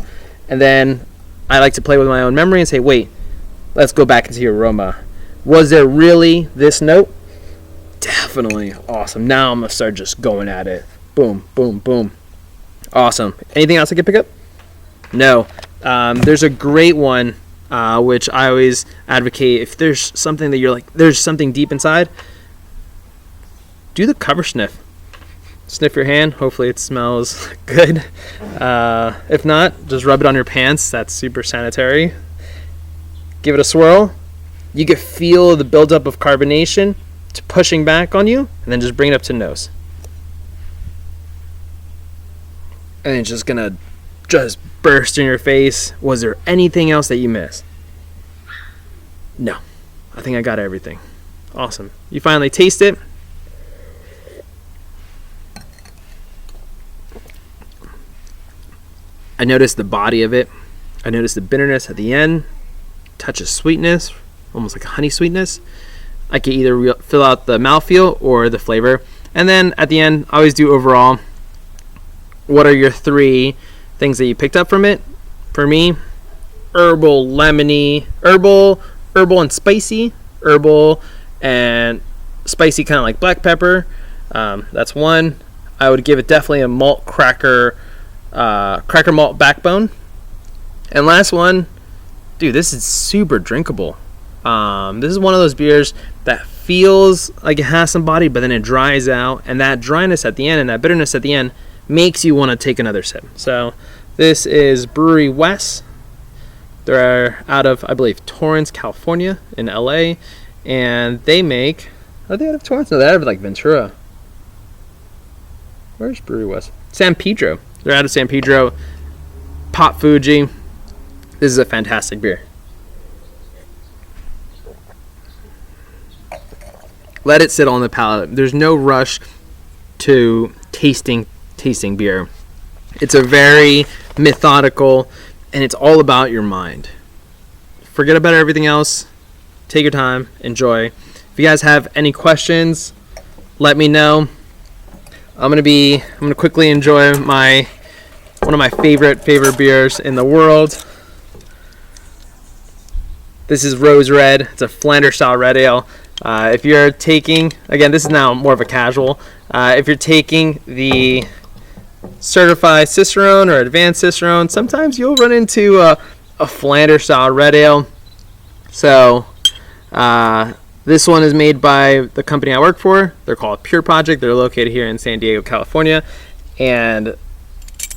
And then I like to play with my own memory and say, wait, let's go back into your aroma. Was there really this note? Definitely. Awesome. Now I'm going to start just going at it. Boom, boom, boom. Awesome. Anything else I can pick up? No. There's a great one, which I always advocate. If there's something that you're like, there's something deep inside, do the cover sniff. Sniff your hand. Hopefully it smells good. If not, just rub it on your pants. That's super sanitary. Give it a swirl. You can feel the buildup of carbonation to pushing back on you, and then just bring it up to nose. And it's just gonna just burst in your face. Was there anything else that you missed? No. I think I got everything. Awesome. You finally taste it. I noticed the body of it. I noticed the bitterness at the end. Touch of sweetness, almost like honey sweetness. I can either fill out the mouthfeel or the flavor. And then at the end, I always do overall. What are your 3 things that you picked up from it? For me, herbal, lemony, herbal and spicy. Herbal and spicy, kind of like black pepper. That's one. I would give it definitely a malt cracker malt backbone. And last one, dude, this is super drinkable. This is one of those beers that feels like it has some body, but then it dries out, and that dryness at the end and that bitterness at the end makes you want to take another sip. So this is Brewery West. They're out of, I believe, Torrance, California in LA, and they make, are they out of Torrance? No, they're out of like Ventura. Where's Brewery West? San Pedro. They're out of San Pedro. Pot Fuji. This is a fantastic beer. Let it sit on the palate. There's no rush to tasting beer. It's a very methodical, and it's all about your mind. Forget about everything else. Take your time. Enjoy. If you guys have any questions, let me know. I'm gonna quickly enjoy one of my favorite beers in the world. This is Rose Red. It's a Flanders style red ale. If you're taking, again, this is now more of a casual. If you're taking the certified Cicerone or advanced Cicerone, sometimes you'll run into a Flanders style red ale. So this one is made by the company I work for. They're called Pure Project. They're located here in San Diego, California. And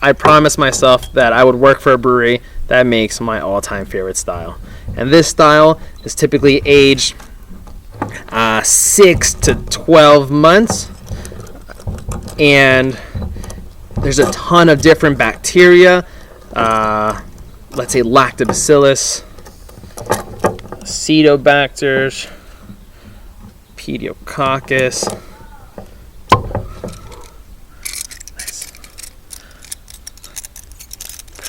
I promised myself that I would work for a brewery that makes my all-time favorite style. And this style is typically aged 6 to 12 months. And there's a ton of different bacteria. Let's say lactobacillus, acetobacters, pediococcus. Nice.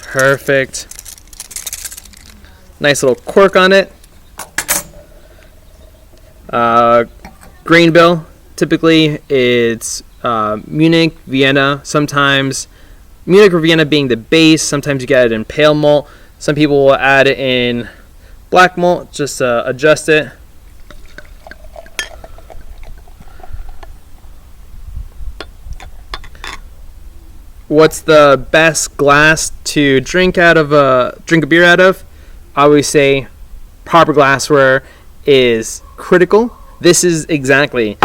Perfect. Nice little cork on it. Grain bill, typically it's Munich, Vienna, sometimes Munich or Vienna being the base. Sometimes you get it in pale malt. Some people will add it in black malt just to adjust it. what's the best glass to drink a beer out of? I always say proper glassware is critical. This is exactly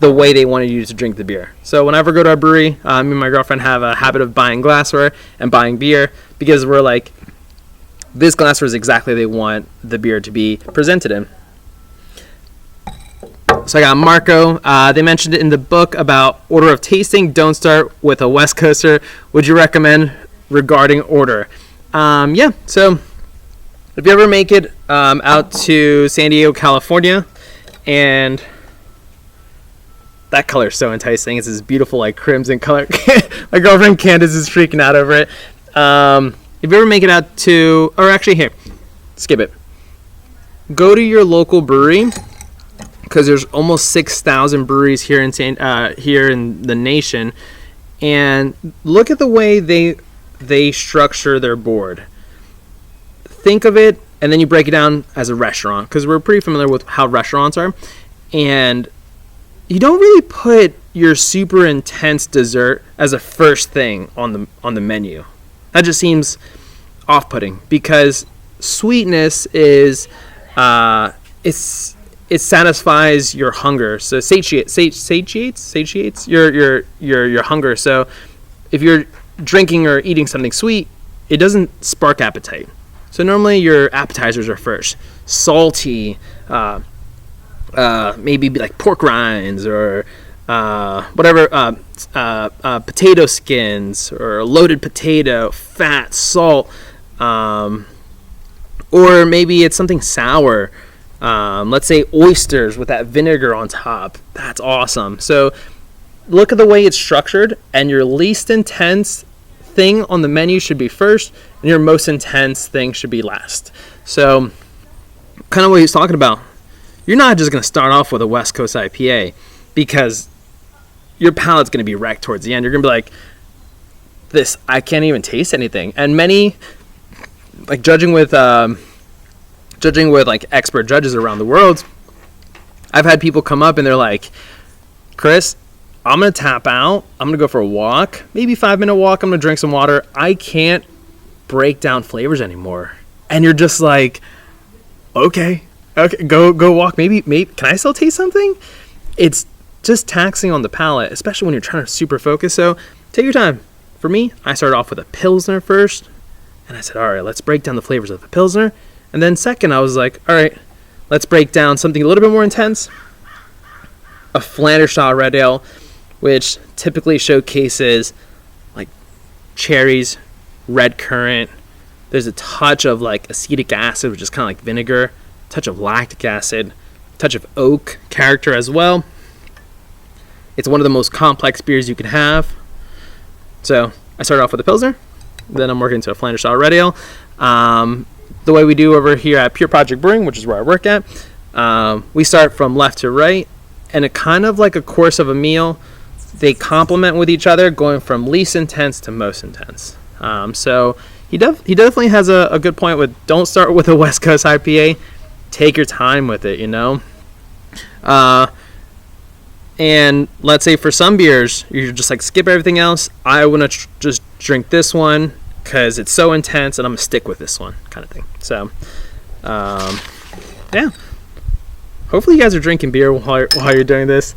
the way they wanted you to drink the beer. So whenever I go to a brewery, me and my girlfriend have a habit of buying glassware and buying beer because we're like, this glassware is exactly they want the beer to be presented in. So I got Marco. They mentioned it in the book about order of tasting. Don't start with a West Coaster. Would you recommend regarding order? Yeah, so if you ever make it out to San Diego, California, and that color is so enticing. It's this beautiful like crimson color. My girlfriend Candace is freaking out over it. If you ever make it out to, or actually here, skip it. Go to your local brewery because there's almost 6,000 breweries here in the nation, and look at the way they structure their board. Think of it, and then you break it down as a restaurant because we're pretty familiar with how restaurants are, and you don't really put your super intense dessert as a first thing on the menu. That just seems off-putting because sweetness is it satisfies your hunger, so satiates your hunger. So if you're drinking or eating something sweet, it doesn't spark appetite. So normally your appetizers are first, salty, maybe like pork rinds or whatever, potato skins or loaded potato, fat, salt, or maybe it's something sour. Let's say oysters with that vinegar on top. That's awesome. So look at the way it's structured, and your least intense thing on the menu should be first, and your most intense thing should be last. So kind of what he's talking about. You're not just going to start off with a West Coast IPA because your palate's going to be wrecked towards the end. You're going to be like, this, I can't even taste anything. And many, like judging with like expert judges around the world, I've had people come up and they're like, Chris, I'm going to tap out. I'm going to go for a walk, maybe 5-minute walk. I'm going to drink some water. I can't break down flavors anymore. And you're just like, okay, go walk. Maybe, can I still taste something? It's just taxing on the palate, especially when you're trying to super focus. So take your time. For me, I started off with a Pilsner first. And I said, all right, let's break down the flavors of the Pilsner. And then second, I was like, all right, let's break down something a little bit more intense. A Flanders style red ale, which typically showcases like cherries, red currant. There's a touch of like acetic acid, which is kind of like vinegar, touch of lactic acid, touch of oak character as well. It's one of the most complex beers you can have. So I started off with a Pilsner, then I'm working into a Flanders style red ale. The way we do over here at Pure Project Brewing, which is where I work at, we start from left to right, and it kind of like a course of a meal. They complement with each other, going from least intense to most intense. So he definitely has a good point with don't start with a West Coast IPA. Take your time with it, you know. And let's say for some beers, you're just like skip everything else. I want to just drink this one because it's so intense, and I'm gonna stick with this one, kind of thing. So, yeah. Hopefully, you guys are drinking beer while you're doing this.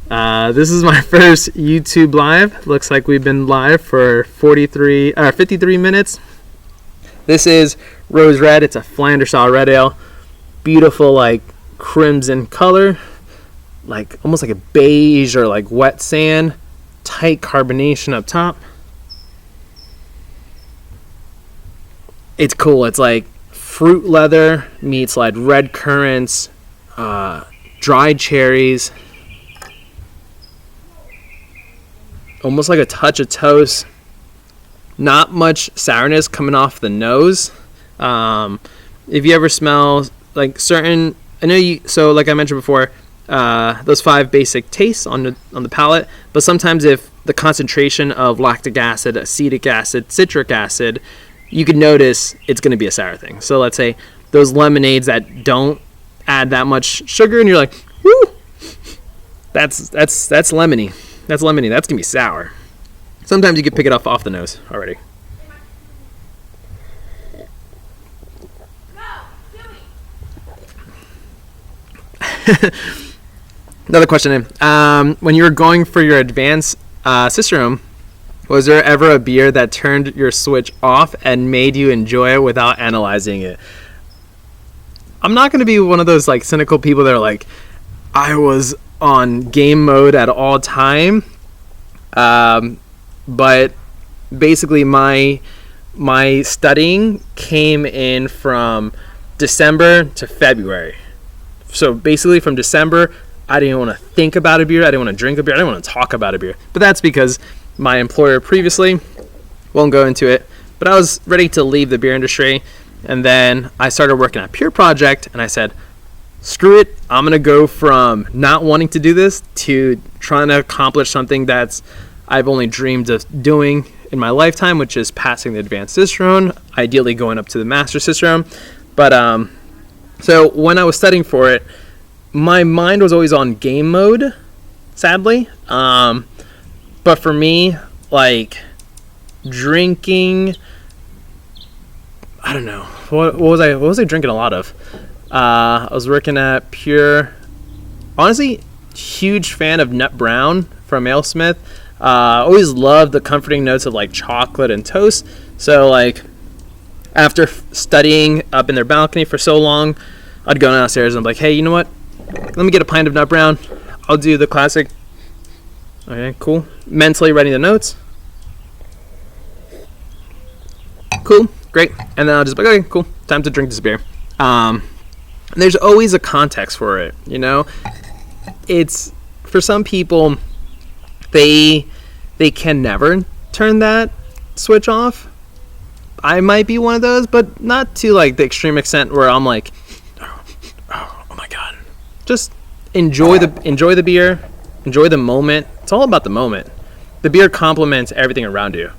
This is my first YouTube live. Looks like we've been live for 53 minutes. This is Rose Red. It's a Flanders style red ale. Beautiful, like crimson color, like almost like a beige or like wet sand. Tight carbonation up top. It's cool. It's like fruit leather meets like red currants, dried cherries, almost like a touch of toast. Not much sourness coming off the nose. If you ever smell like certain, so like I mentioned before, those 5 basic tastes on the palate, but sometimes if the concentration of lactic acid, acetic acid, citric acid, you can notice it's going to be a sour thing. So let's say those lemonades that don't add that much sugar, and you're like, whoo, that's lemony. That's lemony. That's going to be sour. Sometimes you can pick it off the nose already. Another question. When you were going for your advanced Cicerone, was there ever a beer that turned your switch off and made you enjoy it without analyzing it? I'm not going to be one of those like cynical people that are like, I was on game mode at all time. But basically my studying came in from December to February. So basically from December, I didn't want to think about a beer. I didn't want to drink a beer. I didn't want to talk about a beer. But that's because my employer previously, won't go into it, but I was ready to leave the beer industry. And then I started working at Pure Project, and I said, screw it. I'm going to go from not wanting to do this to trying to accomplish something that's I've only dreamed of doing in my lifetime, which is passing the advanced Cicerone, ideally going up to the master Cicerone. But so when I was studying for it, my mind was always on game mode, sadly. But for me, like drinking, I don't know, what was I drinking a lot of? I was working at Pure. Honestly, huge fan of Nut Brown from AleSmith. Always loved the comforting notes of like chocolate and toast. So like after studying up in their balcony for so long, I'd go downstairs and I'm like, hey, you know what? Let me get a pint of Nut Brown. I'll do the classic. Okay, cool. Mentally writing the notes. Cool, great. And then I'll just be like, okay, cool. Time to drink this beer. There's always a context for it, you know? It's, for some people, they can never turn that switch off. I might be one of those, but not to like the extreme extent where I'm like, oh my god. Just enjoy the beer, enjoy the moment. It's all about the moment. The beer complements everything around you.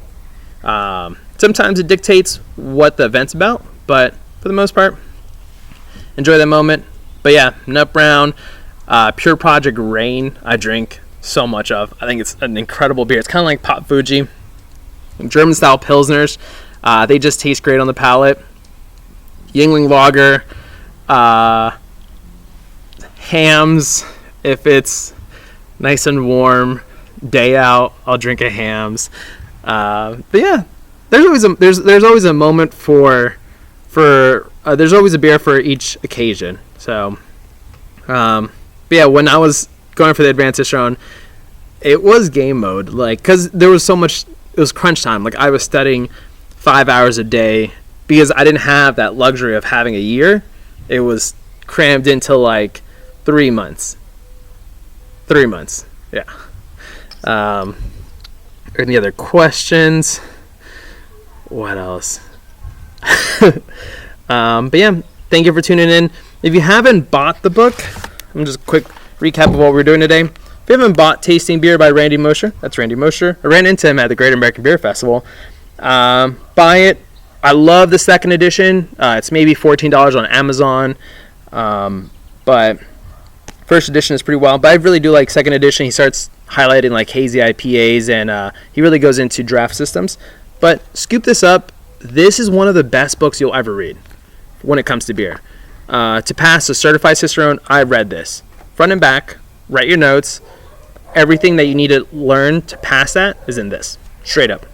Sometimes it dictates what the event's about, but for the most part, enjoy the moment. But yeah, Nut Brown, Pure Project Rain, I drink so much of. I think it's an incredible beer. It's kind of like Pop Fuji. German style Pilsners. They just taste great on the palate. Yingling Lager. Hams, if it's nice and warm, day out, I'll drink a Hams. But yeah, there's always a moment for there's always a beer for each occasion. So, but yeah, when I was going for the advanced Cicerone, it was game mode, like, because there was so much. It was crunch time. Like I was studying 5 hours a day because I didn't have that luxury of having a year. It was crammed into like 3 months. 3 months, yeah. Any other questions? What else? But yeah, thank you for tuning in. If you haven't bought the book, I'm just a quick recap of what we're doing today. If you haven't bought Tasting Beer by Randy Mosher, that's Randy Mosher. I ran into him at the Great American Beer Festival. Buy it. I love the second edition. It's maybe $14 on Amazon. But first edition is pretty wild. But I really do like second edition. He starts highlighting like hazy IPAs, and he really goes into draft systems. But scoop this up. This is one of the best books you'll ever read when it comes to beer. To pass a certified Cicerone, I read this. Front and back, write your notes. Everything that you need to learn to pass that is in this. Straight up.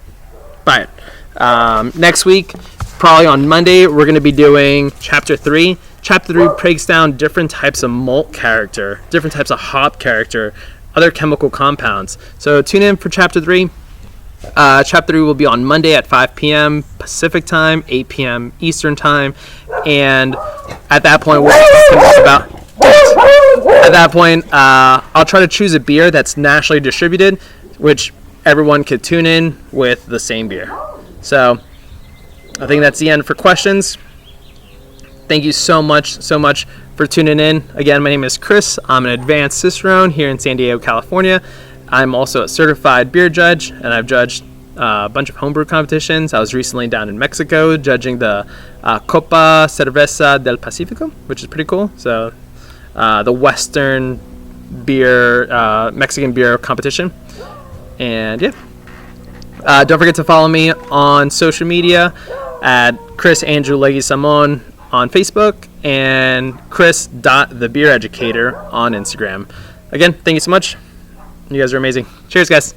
Buy it. Next week, probably on Monday, we're going to be doing Chapter 3. Chapter 3 breaks down different types of malt character, different types of hop character, other chemical compounds. So tune in for Chapter 3. Chapter 3 will be on Monday at 5 p.m. Pacific time, 8 p.m. Eastern time. And at that point, we're talking about... At that point, I'll try to choose a beer that's nationally distributed, which everyone could tune in with the same beer. So I think that's the end for questions. Thank you so much for tuning in. Again, my name is Chris. I'm an advanced Cicerone here in San Diego, California. I'm also a certified beer judge, and I've judged a bunch of homebrew competitions. I was recently down in Mexico judging the Copa Cerveza del Pacifico, which is pretty cool. So the Western beer, Mexican beer competition. And yeah, Don't forget to follow me on social media at Chris Andrew Leguizamon on Facebook and Chris.thebeereducator on Instagram. Again, thank you so much. You guys are amazing. Cheers, guys.